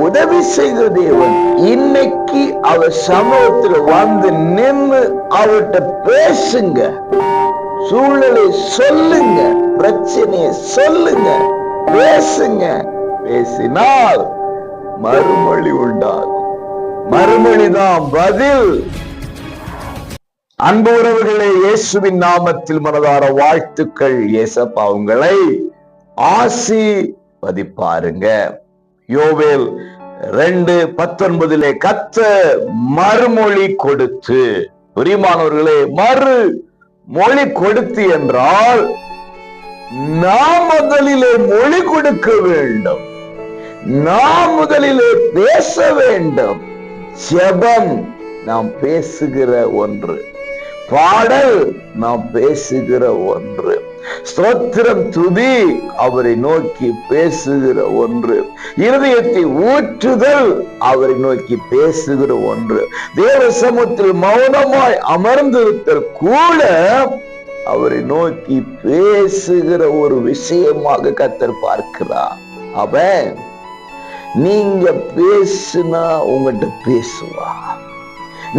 உதவி செய்கிற தேவன். இன்னைக்கு அவர் சமூகத்தில் வந்து நின்று அவர்கிட்ட பேசுங்க. சூழ்நிலை சொல்லுங்க, பிரச்சனையை சொல்லுங்க, பேசுங்க. பேசினால் மறுமொழி உண்டாகும். மறுமொழிதான் பதில். அன்பு உறவுகளே, இயேசுவின் நாமத்தில் மனதார வாழ்த்துக்கள். இயேசப்பா உங்களை ஆசீர்வதிப்பாருங்க. யோவேல் 2:19 கர்த்தர் மறுமொழி கொடுத்து, பிரியமானவர்களே, மறுமொழி கொடுத்து என்றால் நாம் முதலிலே மொழி கொடுக்க வேண்டும். நாம் முதலிலே பேச வேண்டும். ஜெபம் நாம் பேசுகிற ஒன்று, பாடல் நாம் பேசுகிற ஒன்று, ஸ்தோத்திரம் துதி அவரை நோக்கி பேசுகிற ஒன்று, இருதயத்தை ஊற்றுதல் அவரை நோக்கி பேசுகிற ஒன்று, தேவ சமூகத்தில் மௌனமாய் அமர்ந்திருத்தல் கூட அவரை நோக்கி பேசுகிற ஒரு விஷயமாக கர்த்தர் பார்க்கிறார். அவன் நீங்க பேசுனா உங்கள்கிட்ட பேசுவா.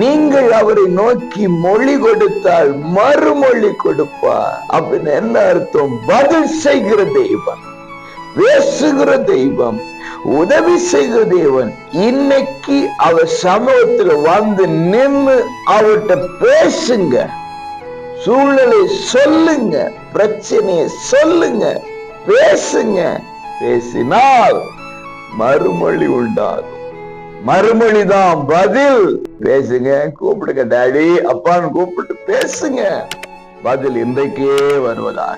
நீங்கள் அவரை நோக்கி மொழி கொடுத்தால் மறுமொழி கொடுப்பார். அப்படின்னு என்ன அர்த்தம்? பதில் செய்கிற தெய்வம், பேசுகிற தெய்வம், உதவி செய்கிற தேவன். இன்னைக்கு அவர் சமூகத்தில் வந்து நின்று அவர்கிட்ட பேசுங்க. சூழ்நிலை சொல்லுங்க, பிரச்சனையை சொல்லுங்க, பேசுங்க. பேசினால் மறுமொழி உண்டாகும். மறுமொழிதான் பதில். பேசுங்க, கூப்பிடுங்க, டாடி அப்பான்னு கூப்பிட்டு பேசுங்க. பதில் இன்றைக்கே வருவதாக.